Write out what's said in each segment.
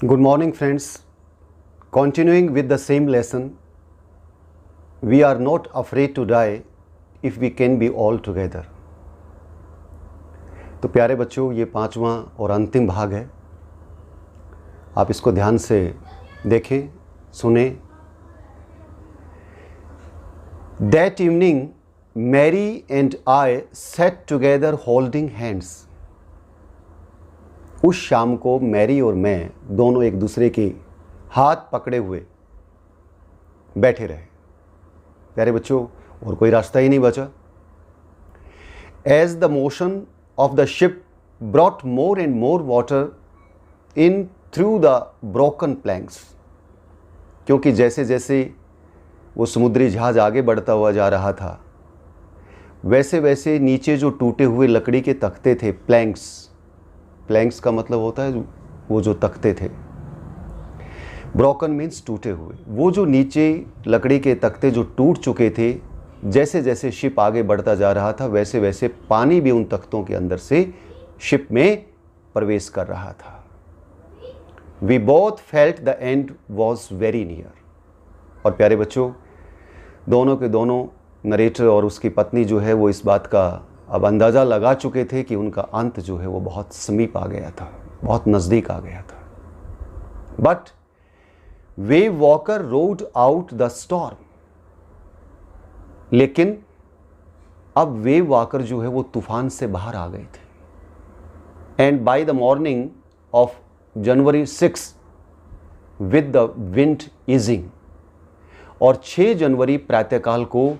Good morning, friends. Continuing with the same lesson, we are not afraid to die if we can be all together. तो प्यारे बच्चों, ये 5वां और अंतिम भाग है। आप इसको ध्यान से देखें, सुने। That evening, Mary and I sat together holding hands. उस शाम को मैरी और मैं दोनों एक दूसरे के हाथ पकड़े हुए बैठे रहे। प्यारे बच्चों, और कोई रास्ता ही नहीं बचा। As the motion of the ship brought more and more water in through the broken planks, क्योंकि जैसे जैसे वो समुद्री जहाज आगे बढ़ता हुआ जा रहा था, वैसे वैसे नीचे जो टूटे हुए लकड़ी के तख्ते थे, प्लैंक्स का मतलब होता है वो जो तख्ते थे। ब्रोकन मीन्स टूटे हुए। वो जो नीचे लकड़ी के तख्ते जो टूट चुके थे, जैसे जैसे शिप आगे बढ़ता जा रहा था, वैसे वैसे पानी भी उन तख्तों के अंदर से शिप में प्रवेश कर रहा था। We both felt the end was very near. और प्यारे बच्चों, दोनों के दोनों, नरेटर और उसकी पत्नी जो है, वो इस बात का अब अंदाज़ा लगा चुके थे कि उनका अंत जो है वो बहुत समीप आ गया था, बहुत नज़दीक आ गया था। But wave walker road out the storm. लेकिन अब वेव वॉकर जो है वो तूफान से बाहर आ गए थे। And by the morning of January 6 with the wind easing, और 6 जनवरी प्रातःकाल को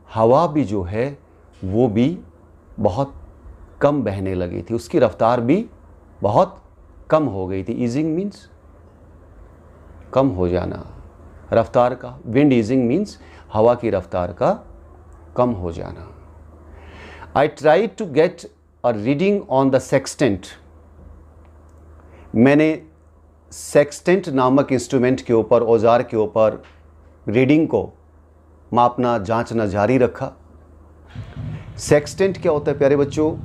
हवा भी जो है वो भी बहुत कम बहने लगी थी, उसकी रफ्तार भी बहुत कम हो गई थी। ईजिंग मीन्स कम हो जाना, रफ्तार का। विंड ईजिंग मीन्स हवा की रफ्तार का कम हो जाना। I try to get a reading on the sextant. मैंने सेक्सटेंट नामक इंस्ट्रूमेंट के ऊपर, औजार के ऊपर रीडिंग को मापना, जांचना जारी रखा। सेक्सटेंट क्या होता है प्यारे बच्चों?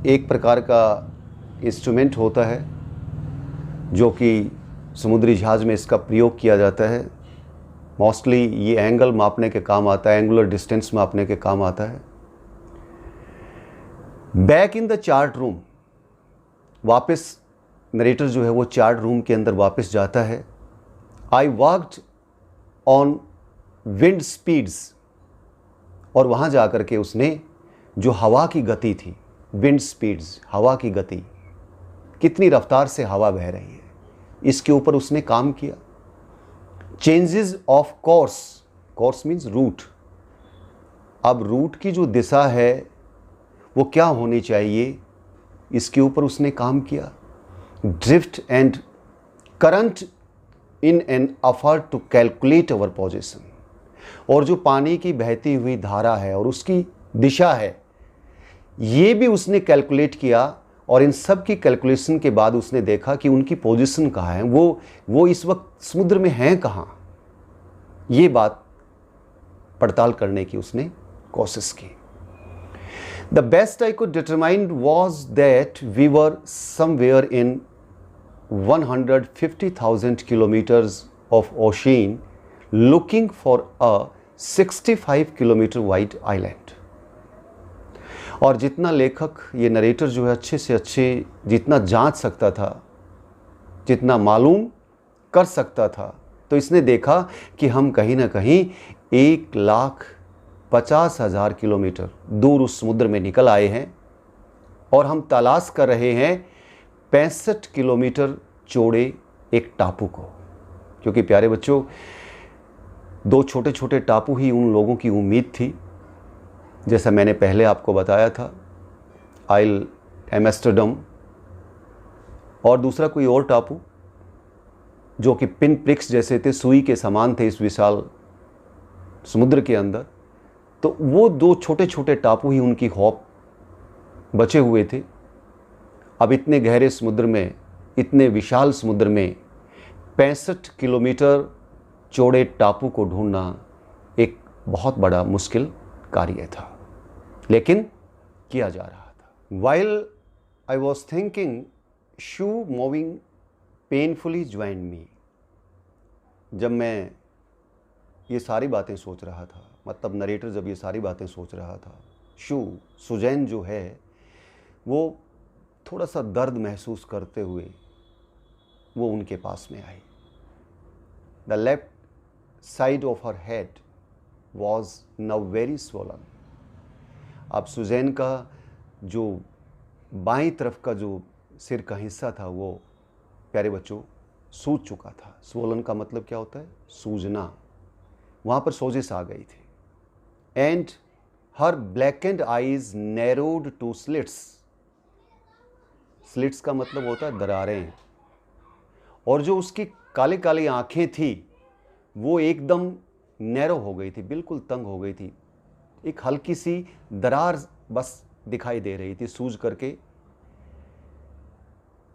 एक प्रकार का इंस्ट्रूमेंट होता है जो कि समुद्री जहाज़ में इसका प्रयोग किया जाता है। मोस्टली ये एंगल मापने के काम आता है, एंगुलर डिस्टेंस मापने के काम आता है। Back in the chart room, वापस नरेटर जो है वो चार्ट रूम के अंदर वापस जाता है। I worked on wind speeds, और वहाँ जा कर के उसने जो हवा की गति थी, विंड स्पीड्स, हवा की गति, कितनी रफ्तार से हवा बह रही है, इसके ऊपर उसने काम किया। Changes of course, course means route. अब रूट की जो दिशा है वो क्या होनी चाहिए, इसके ऊपर उसने काम किया। Drift and current in an effort to calculate our position, और जो पानी की बहती हुई धारा है और उसकी दिशा है, ये भी उसने कैलकुलेट किया। और इन सब की कैलकुलेशन के बाद उसने देखा कि उनकी पोजीशन कहाँ है, वो इस वक्त समुद्र में हैं कहाँ। ये बात पड़ताल करने की उसने कोशिश की। The best I could determine was that we were somewhere in 150,000 kilometres of ocean looking for a 65 kilometre wide island. और जितना लेखक, ये नरेटर जो है, अच्छे से अच्छे जितना जांच सकता था, जितना मालूम कर सकता था, तो इसने देखा कि हम कहीं ना कहीं 1,50,000 किलोमीटर दूर उस समुद्र में निकल आए हैं, और हम तलाश कर रहे हैं 65 किलोमीटर चौड़े एक टापू को। क्योंकि प्यारे बच्चों, 2 छोटे छोटे टापू ही उन लोगों की उम्मीद थी। जैसा मैंने पहले आपको बताया था, आइल एम्स्टर्डम, और दूसरा कोई और टापू जो कि पिन प्रिक्स जैसे थे, सुई के समान थे इस विशाल समुद्र के अंदर। तो वो 2 छोटे छोटे टापू ही उनकी होप बचे हुए थे। अब इतने गहरे समुद्र में, इतने विशाल समुद्र में 65 किलोमीटर चौड़े टापू को ढूंढना एक बहुत बड़ा मुश्किल कार्य था, लेकिन किया जा रहा था। While I was thinking, shoe moving painfully join me. जब मैं ये सारी बातें सोच रहा था, मतलब नरेटर जब ये सारी बातें सोच रहा था, सुजैन जो है वो थोड़ा सा दर्द महसूस करते हुए वो उनके पास में आई। The left side of her head was now very swollen. अब सुजैन का जो बाईं तरफ का जो सिर का हिस्सा था वो प्यारे बच्चों सूज चुका था। स्वोलन का मतलब क्या होता है? सूजना। वहाँ पर सोजिश आ गई थी। And her blackened eyes narrowed to slits. Slits का मतलब होता है दरारें। और जो उसकी काली काली आंखें थी वो एकदम नैरो हो गई थी, बिल्कुल तंग हो गई थी। एक हल्की सी दरार बस दिखाई दे रही थी सूज करके।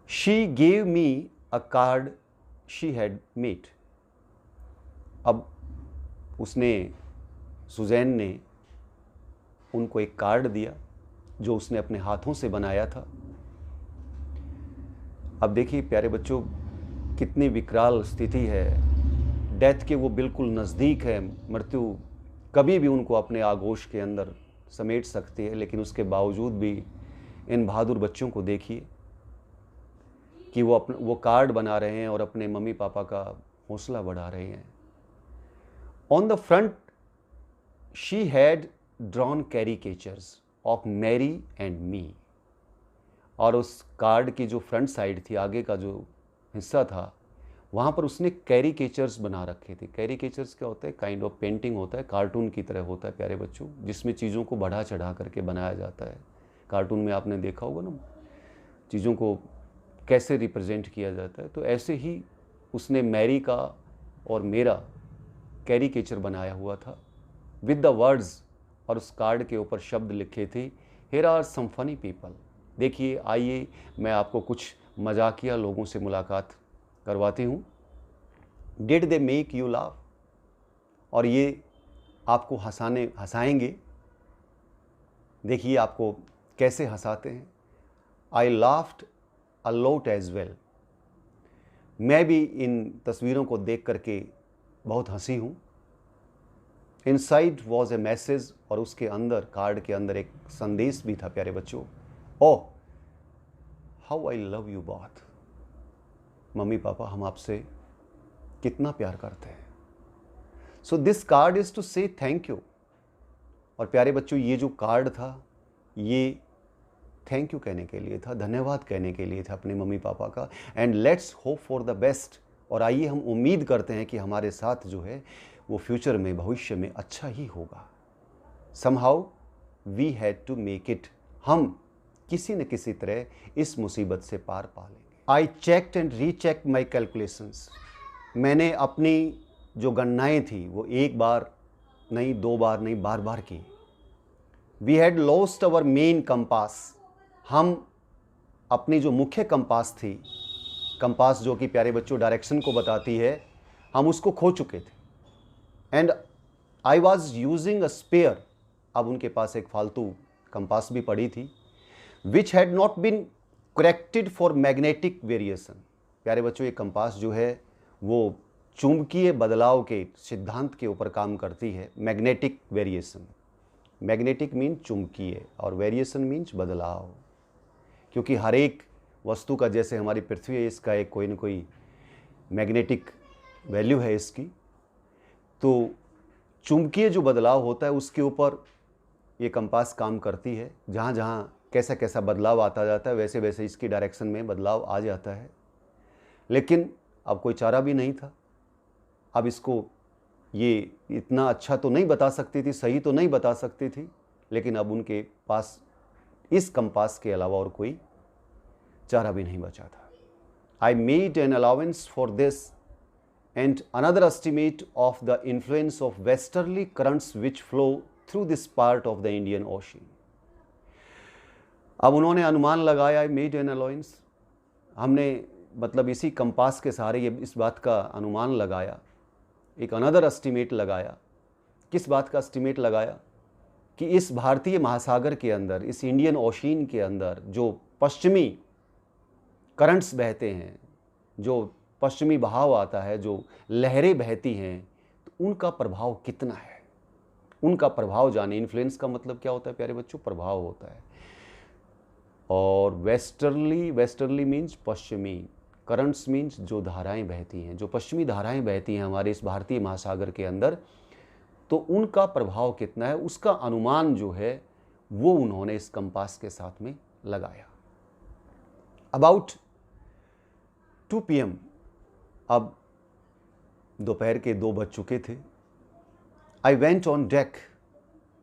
She gave me a card she had made. अब उसने, सुजैन ने उनको एक कार्ड दिया जो उसने अपने हाथों से बनाया था। अब देखिए प्यारे बच्चों, कितनी विकराल स्थिति है। डेथ के वो बिल्कुल नज़दीक है। मृत्यु कभी भी उनको अपने आगोश के अंदर समेट सकती है, लेकिन उसके बावजूद भी इन बहादुर बच्चों को देखिए कि वो कार्ड बना रहे हैं और अपने मम्मी पापा का हौसला बढ़ा रहे हैं। On the front she had drawn caricatures of Mary and me. और उस कार्ड की जो फ्रंट साइड थी, आगे का जो हिस्सा था, वहाँ पर उसने कैरिकेचर्स बना रखे थे। कैरिकेचर्स क्या होता है? काइंड ऑफ पेंटिंग होता है, कार्टून की तरह होता है प्यारे बच्चों, जिसमें चीज़ों को बढ़ा चढ़ा करके बनाया जाता है। कार्टून में आपने देखा होगा ना, चीज़ों को कैसे रिप्रेजेंट किया जाता है। तो ऐसे ही उसने मैरी का और मेरा कैरिकेचर बनाया हुआ था विद द वर्ड्स, और उस कार्ड के ऊपर शब्द लिखे थे, here are some funny people. देखिए, आइए मैं आपको कुछ मजाकिया लोगों से मुलाकात करवाती हूँ। Did they make you laugh? और ये आपको हंसाएंगे। देखिए आपको कैसे हंसाते हैं। I laughed a lot as well. मैं भी इन तस्वीरों को देख करके बहुत हंसी हूँ। इनसाइड वॉज ए मैसेज, और उसके अंदर, कार्ड के अंदर एक संदेश भी था प्यारे बच्चों। Oh how I love you both. Mummy papa, हम आपसे कितना प्यार करते हैं। So this card is to say thank you. और प्यारे बच्चों, ये जो कार्ड था ये थैंक यू कहने के लिए था, धन्यवाद कहने के लिए था अपने मम्मी पापा का। And let's hope for the best. और आइए हम उम्मीद करते हैं कि हमारे साथ जो है वो फ्यूचर में, भविष्य में अच्छा ही होगा। Somehow we had to make it. हम किसी न किसी तरह इस मुसीबत से पार पा लेंगे। I checked and rechecked my calculations. मैंने अपनी जो गणनाएं थी वो एक बार नहीं, दो बार नहीं, बार बार की। We had lost our main compass. हम अपनी जो मुख्य कंपास थी, कंपास जो कि प्यारे बच्चों डायरेक्शन को बताती है, हम उसको खो चुके थे। And I was using a spare. अब उनके पास एक फालतू कंपास भी पड़ी थी, which had not been corrected for magnetic variation. प्यारे बच्चों, ये कंपास जो है वो चुंबकीय बदलाव के सिद्धांत के ऊपर काम करती है। मैग्नेटिक वेरिएशन, मैग्नेटिक मीन चुंबकीय और वेरिएशन मीन्स बदलाव। क्योंकि हर एक वस्तु का, जैसे हमारी पृथ्वी है, इसका एक कोई न कोई मैग्नेटिक वैल्यू है इसकी। तो चुंबकीय जो बदलाव होता है उसके ऊपर ये कंपास काम करती है। जहाँ जहाँ कैसा कैसा बदलाव आता जाता है, वैसे वैसे इसकी डायरेक्शन में बदलाव आ जाता है। लेकिन अब कोई चारा भी नहीं था। अब इसको ये इतना अच्छा तो नहीं बता सकती थी, सही तो नहीं बता सकती थी, लेकिन अब उनके पास इस कंपास के अलावा और कोई चारा भी नहीं बचा था। I made an allowance for this and another estimate of the influence of westerly currents which flow through this part of the Indian Ocean. अब उन्होंने अनुमान लगाया, made an allowance। हमने मतलब इसी कंपास के सहारे ये इस बात का अनुमान लगाया, एक अनदर एस्टिमेट लगाया। किस बात का एस्टिमेट लगाया? कि इस भारतीय महासागर के अंदर, इस इंडियन ओशियन के अंदर जो पश्चिमी करंट्स बहते हैं, जो पश्चिमी बहाव आता है, जो लहरें बहती हैं, तो उनका प्रभाव कितना है, उनका प्रभाव जाने। इन्फ्लुएंस का मतलब क्या होता है प्यारे बच्चों? प्रभाव होता है। और वेस्टर्ली मीन्स पश्चिमी, करंट्स मीन्स जो धाराएं बहती हैं, जो पश्चिमी धाराएं बहती हैं हमारे इस भारतीय महासागर के अंदर, तो उनका प्रभाव कितना है, उसका अनुमान जो है वो उन्होंने इस कंपास के साथ में लगाया। अबाउट 2 PM, अब दोपहर के 2 बज चुके थे। आई वेंट ऑन डेक,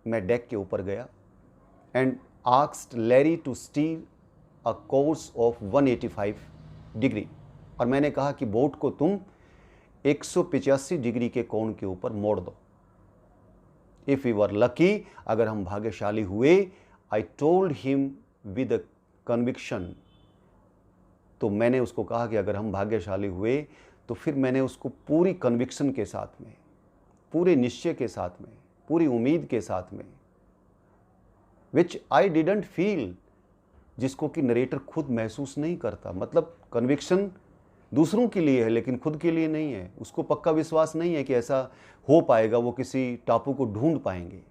मैं डेक के ऊपर गया, and asked Larry to steer a course of 185 degree, और मैंने कहा कि बोट को तुम 185 डिग्री के कोण के ऊपर मोड़ दो। इफ यू आर लकी, अगर हम भाग्यशाली हुए, I told him with conviction, तो मैंने उसको कहा कि अगर हम भाग्यशाली हुए, तो फिर मैंने उसको पूरी कन्विक्शन के साथ में, पूरे निश्चय के साथ में, पूरी उम्मीद के साथ में, विच आई डिडंट फील, जिसको कि नरेटर खुद महसूस नहीं करता। मतलब कन्विक्शन दूसरों के लिए है लेकिन खुद के लिए नहीं है। उसको पक्का विश्वास नहीं है कि ऐसा हो पाएगा, वो किसी टापू को ढूंढ पाएंगे।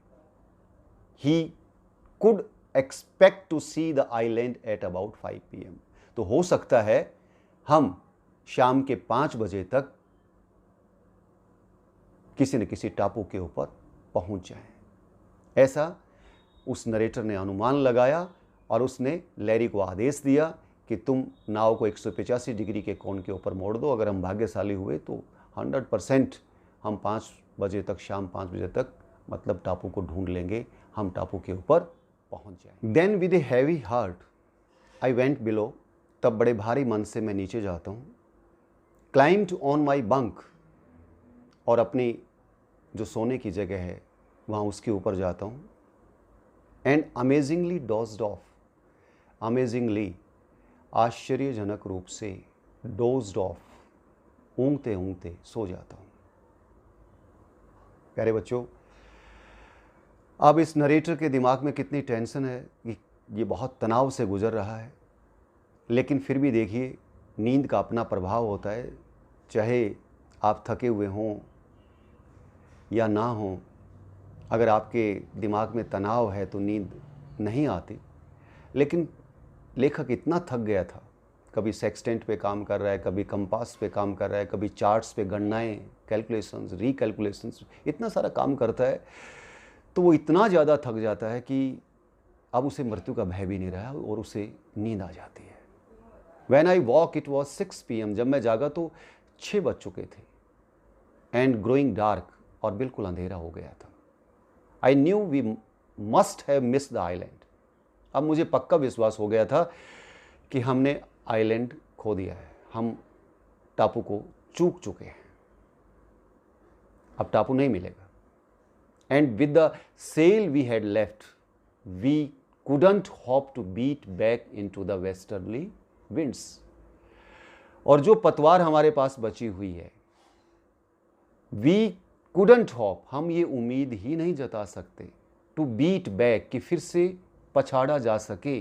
He could expect to see the island at about 5 PM, तो हो सकता है हम शाम के 5 बजे तक किसी न किसी टापू के ऊपर पहुंच जाएं। ऐसा उस नरेटर ने अनुमान लगाया, और उसने लैरी को आदेश दिया कि तुम नाव को 185 डिग्री के कोण के ऊपर मोड़ दो। अगर हम भाग्यशाली हुए तो 100% हम 5 बजे तक, शाम 5 बजे तक मतलब टापू को ढूंढ लेंगे, हम टापू के ऊपर पहुंच जाएंगे। Then with a heavy heart I went below, तब बड़े भारी मन से मैं नीचे जाता हूँ। क्लाइम्ड ऑन माई बंक, और अपनी जो सोने की जगह है वहाँ उसके ऊपर जाता हूँ। And amazingly dozed of, amazingly आश्चर्यजनक रूप से डोज्ड ऑफ, ऊँघते ऊँघते सो जाता हूँ। प्यारे बच्चों, अब इस नरेटर के दिमाग में कितनी टेंशन है कि ये बहुत तनाव से गुजर रहा है, लेकिन फिर भी देखिए नींद का अपना प्रभाव होता है। चाहे आप थके हुए हों या ना हों, अगर आपके दिमाग में तनाव है तो नींद नहीं आती। लेकिन लेखक इतना थक गया था, कभी सेक्सटेंट पे काम कर रहा है, कभी कंपास पे काम कर रहा है, कभी चार्ट्स पे गणनाएं, कैलकुलेशंस, रिकैलकुलेशंस, इतना सारा काम करता है, तो वो इतना ज़्यादा थक जाता है कि अब उसे मृत्यु का भय भी नहीं रहा और उसे नींद आ जाती है। When I woke it was 6 PM, जब मैं जागा तो 6 बज चुके थे। एंड ग्रोइंग डार्क, और बिल्कुल अंधेरा हो गया था। I knew we must have missed the island, अब मुझे पक्का विश्वास हो गया था कि हमने आइलैंड खो दिया है, हम टापू को चूक चुके हैं, अब टापू नहीं मिलेगा। And with the sail we had left we couldn't hope to beat back into the westerly winds, और जो पतवार हमारे पास बची हुई है, we couldn't hope, हम ये उम्मीद ही नहीं जता सकते, to beat back, कि फिर से पछाड़ा जा सके,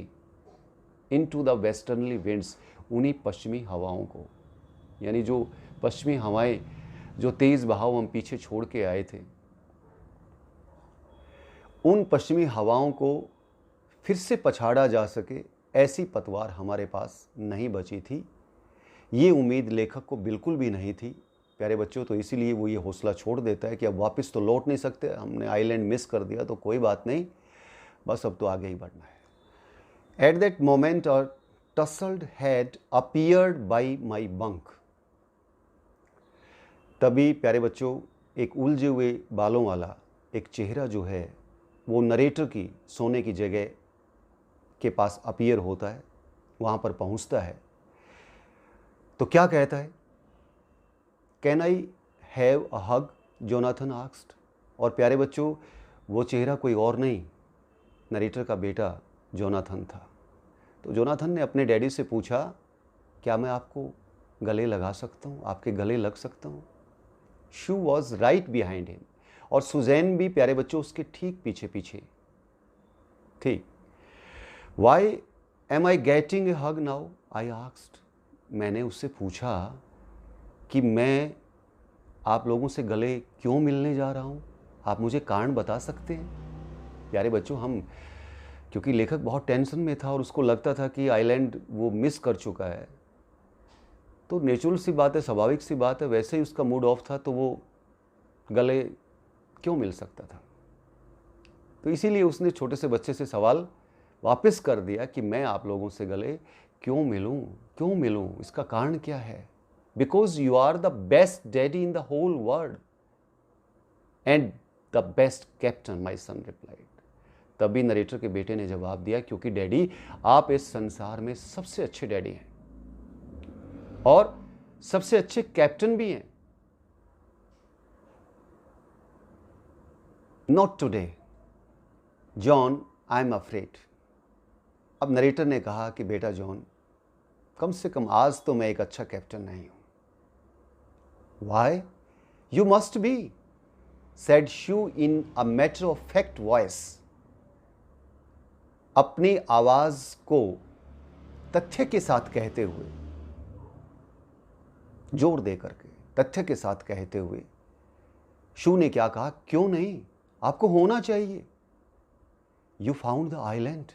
into the westerly winds, उन्हीं पश्चिमी हवाओं को। यानी जो पश्चिमी हवाएं, जो तेज बहाव हम पीछे छोड़ के आए थे, उन पश्चिमी हवाओं को फिर से पछाड़ा जा सके, ऐसी पतवार हमारे पास नहीं बची थी। ये उम्मीद लेखक को बिल्कुल भी नहीं थी प्यारे बच्चों, तो इसीलिए वो ये हौसला छोड़ देता है कि अब वापस तो लौट नहीं सकते, हमने आइलैंड मिस कर दिया तो कोई बात नहीं, बस अब तो आगे ही बढ़ना है। At that moment a tousled head appeared by my bunk, तभी प्यारे बच्चों एक उलझे हुए बालों वाला एक चेहरा जो है वो नरेटर की सोने की जगह के पास अपीयर होता है, वहाँ पर पहुँचता है। तो क्या कहता है? Can I have a hug, Jonathan asked. और प्यारे बच्चों वो चेहरा कोई और नहीं, नरेटर का बेटा जोनाथन था। तो जोनाथन ने अपने डैडी से पूछा, क्या मैं आपको गले लगा सकता हूँ, आपके गले लग सकता हूँ? Sue was right behind him, और सुजैन भी प्यारे बच्चों उसके ठीक पीछे पीछे थी। Why am I getting a hug now, I asked. मैंने उससे पूछा कि मैं आप लोगों से गले क्यों मिलने जा रहा हूँ? आप मुझे कारण बता सकते हैं? प्यारे बच्चों, हम क्योंकि लेखक बहुत टेंशन में था और उसको लगता था कि आइलैंड वो मिस कर चुका है, तो नेचुरल सी बात है, स्वाभाविक सी बात है, वैसे ही उसका मूड ऑफ था तो वो गले क्यों मिल सकता था। तो इसीलिए उसने छोटे से बच्चे से सवाल वापस कर दिया कि मैं आप लोगों से गले क्यों मिलूं, इसका कारण क्या है? Because you are the best daddy in the whole world and the best captain, my son replied. तभी नरेटर के बेटे ने जवाब दिया, क्योंकि डैडी आप इस संसार में सबसे अच्छे डैडी हैं और सबसे अच्छे कैप्टन भी हैं। Not today John, I am afraid. अब नरेटर ने कहा कि बेटा जॉन, कम से कम आज तो मैं एक अच्छा कैप्टन नहीं हूं। Why? You must be, said Sue in a matter of fact voice. अपनी आवाज को तथ्य के साथ कहते हुए, जोर दे करके तथ्य के साथ कहते हुए शू ने क्या कहा? क्यों नहीं, आपको होना चाहिए। यू फाउंड द आइलैंड,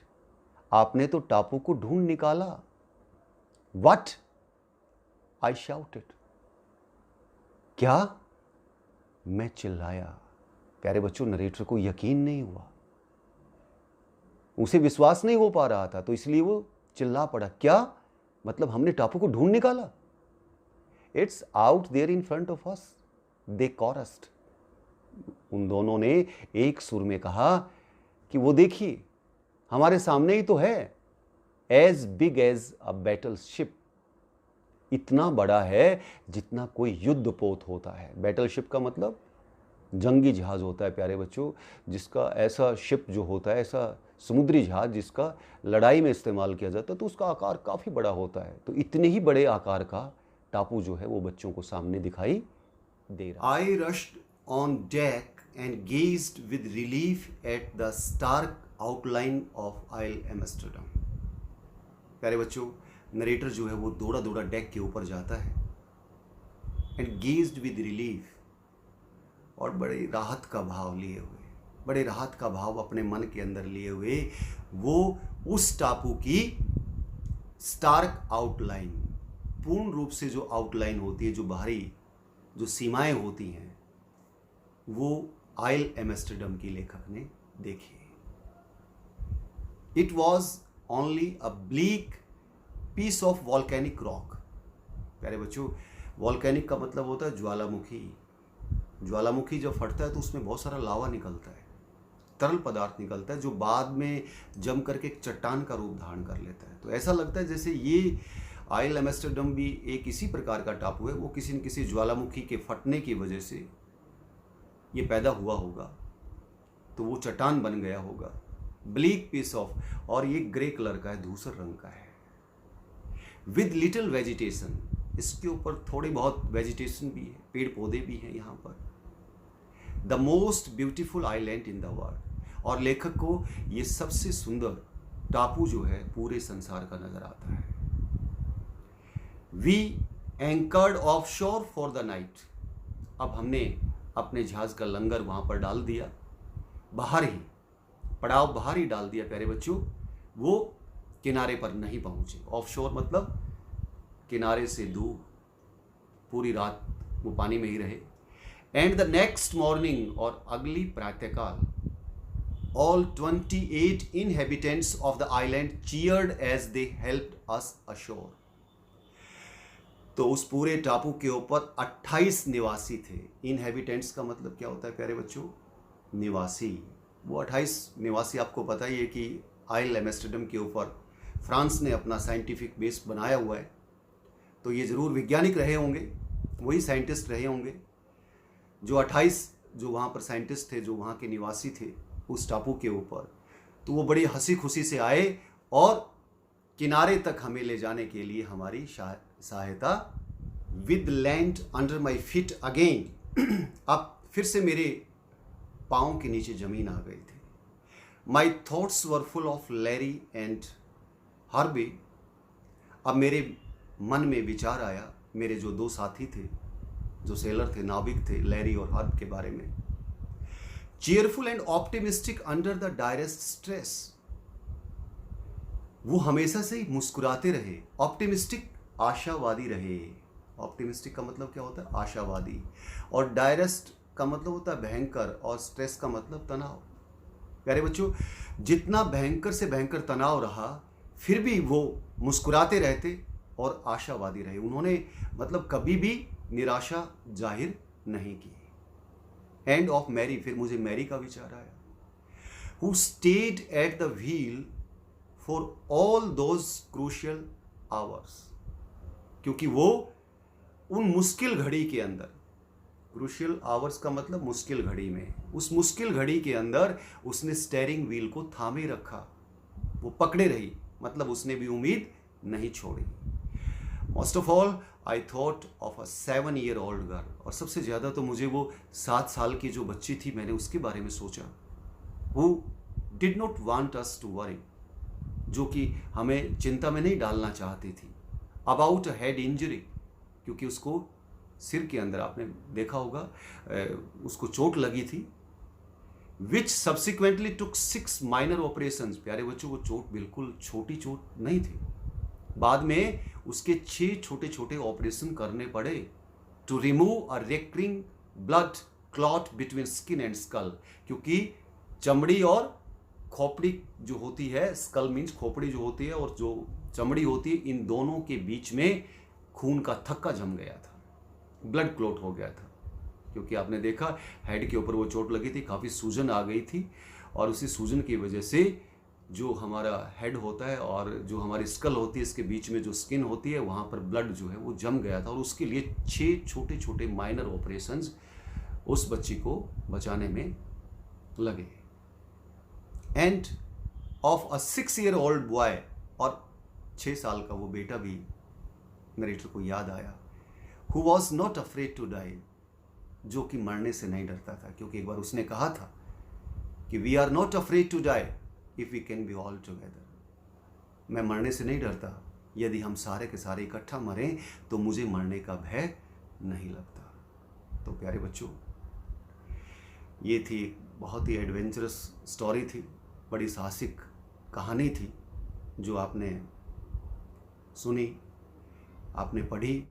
आपने तो टापू को ढूंढ निकाला। वट? आई शाउटेड, क्या? मैं चिल्लाया। प्यारे बच्चों, नरेटर को यकीन नहीं हुआ, उसे विश्वास नहीं हो पा रहा था, तो इसलिए वो चिल्ला पड़ा। क्या मतलब? हमने टापू को ढूंढ निकाला? It's out there in front of us, they chorused. उन दोनों ने एक सुर में कहा कि वो देखिए, हमारे सामने ही तो है। As big as a battleship, इतना बड़ा है जितना कोई युद्ध पोत होता है। बैटल शिप का मतलब जंगी जहाज होता है प्यारे बच्चों, जिसका ऐसा शिप जो होता है, ऐसा समुद्री जहाज जिसका लड़ाई में इस्तेमाल किया जाता है, तो उसका आकार काफ़ी बड़ा होता है। तो इतने ही बड़े आकार का टापू जो है वो बच्चों को सामने दिखाई दे रहा। I rushed on deck and gazed with relief at the stark outline of Isle Amsterdam. प्यारे बच्चों, नरेटर जो है वो दौड़ा दौड़ा डेक के ऊपर जाता है एंड गेज्ड विद रिलीफ, और बड़े राहत का भाव लिए हुए, बड़े राहत का भाव अपने मन के अंदर लिए हुए वो उस टापू की स्टार्क आउटलाइन, पूर्ण रूप से जो आउटलाइन होती है, जो बाहरी जो सीमाएं होती हैं, वो आइल एम्स्टर्डम की लेखक ने देखी। It was only a bleak piece of volcanic rock. प्यारे बच्चों, वॉल्केनिक का मतलब होता है ज्वालामुखी। ज्वालामुखी जब फटता है तो उसमें बहुत सारा लावा निकलता है, तरल पदार्थ निकलता है, जो बाद में जम करके एक चट्टान का रूप धारण कर लेता है। तो ऐसा लगता है जैसे ये आइल एम्स्टर्डम भी एक इसी प्रकार का टापू है, वो किसी न किसी ज्वालामुखी के फटने की वजह से ये पैदा हुआ होगा, तो वो चट्टान बन गया होगा। ब्लीक पीस ऑफ, और ये ग्रे कलर का है, धूसर रंग का है, विद लिटिल वेजिटेशन, इसके ऊपर थोड़ी बहुत वेजिटेशन भी है, पेड़ पौधे भी हैं यहाँ पर। The most beautiful island in the world, और लेखक को ये सबसे सुंदर टापू जो है पूरे संसार का नजर आता है। वी एंकर्ड ऑफ शोर फॉर द नाइट, अब हमने अपने जहाज का लंगर वहां पर डाल दिया, बाहर ही पड़ाव बाहर ही डाल दिया। प्यारे बच्चों, वो किनारे पर नहीं पहुंचे। ऑफ शोर मतलब किनारे से दूर, पूरी रात वो पानी में ही रहे। एंड द नेक्स्ट मॉर्निंग, और अगली प्रातःकाल, all 28 inhabitants of the island cheered as they helped us ashore. तो उस पूरे टापू के ऊपर 28 निवासी थे। इनहेबिटेंट्स का मतलब क्या होता है प्यारे बच्चों? निवासी। वो 28 निवासी, आपको पता ही है कि आइल एम्स्टर्डम के ऊपर फ्रांस ने अपना साइंटिफिक बेस बनाया हुआ है, तो ये ज़रूर वैज्ञानिक रहे होंगे, वही साइंटिस्ट रहे होंगे। जो 28 जो वहाँ पर साइंटिस्ट थे, जो वहाँ के निवासी थे उस टापू के ऊपर, तो वो बड़ी हंसी खुशी से आए और किनारे तक हमें ले जाने के लिए हमारी सहायता। With land under my feet again, अब फिर से मेरे पाँव के नीचे जमीन आ गई थी। My thoughts were full of Larry and Harvey, अब मेरे मन में विचार आया, मेरे जो दो साथी थे जो सेलर थे, नाविक थे, लैरी और हर्ब के बारे में। Cheerful and optimistic under the direst stress, वो हमेशा से ही मुस्कुराते रहे। ऑप्टिमिस्टिक, आशावादी रहे। ऑप्टिमिस्टिक का मतलब क्या होता है? आशावादी। और डायरेस्ट का मतलब होता है भयंकर, और स्ट्रेस का मतलब तनाव। प्यारे बच्चों, जितना भयंकर से भयंकर तनाव रहा, फिर भी वो मुस्कुराते रहते और आशावादी रहे। उन्होंने मतलब कभी भी निराशा जाहिर नहीं की। एंड ऑफ मैरी, फिर मुझे मैरी का विचार आया। Who stayed at the wheel for all those crucial hours, क्योंकि वो उन मुश्किल घड़ी के अंदर, क्रूशियल आवर्स का मतलब मुश्किल घड़ी में, उस मुश्किल घड़ी के अंदर उसने स्टेयरिंग व्हील को थामे रखा, वो पकड़े रही, मतलब उसने भी उम्मीद नहीं छोड़ी। Most of all I thought of a 7-year-old girl, और सबसे ज़्यादा तो मुझे वो 7 साल की जो बच्ची थी, मैंने उसके बारे में सोचा। Who did not want us to worry, जो कि हमें चिंता में नहीं डालना चाहती थी। अबाउट अ हेड इंजरी, क्योंकि उसको सिर के अंदर, आपने देखा होगा, उसको चोट लगी थी। विच सब्सिक्वेंटली टुक 6 माइनर ऑपरेशंस। प्यारे बच्चों, वो चोट बिल्कुल छोटी चोट नहीं थी, बाद में उसके 6 छोटे छोटे ऑपरेशन करने पड़े। To remove a recurring blood clot between skin and skull, क्योंकि चमड़ी और खोपड़ी जो होती है, स्कल मीन्स खोपड़ी जो होती है, और जो चमड़ी होती है, इन दोनों के बीच में खून का थक्का जम गया था, ब्लड क्लॉट हो गया था। क्योंकि आपने देखा, हेड के ऊपर वो चोट लगी थी, काफ़ी सूजन आ गई थी, और उसी सूजन की वजह से जो हमारा हेड होता है और जो हमारी स्कल होती है, इसके बीच में जो स्किन होती है, वहाँ पर ब्लड जो है वो जम गया था, और उसके लिए 6 छोटे छोटे माइनर ऑपरेशंस उस बच्ची को बचाने में लगे। End of a 6-year-old boy, और 6 साल का वो बेटा भी नरेटर को याद आया। Who was not afraid to die, जो कि मरने से नहीं डरता था, क्योंकि एक बार उसने कहा था कि we are not afraid to die if we can be all together. मैं मरने से नहीं डरता, यदि हम सारे के सारे इकट्ठा मरें तो मुझे मरने का भय नहीं लगता। तो प्यारे बच्चों, ये थी बहुत ही एडवेंचरस स्टोरी थी, बड़ी साहसिक कहानी थी, जो आपने सुनी, आपने पढ़ी।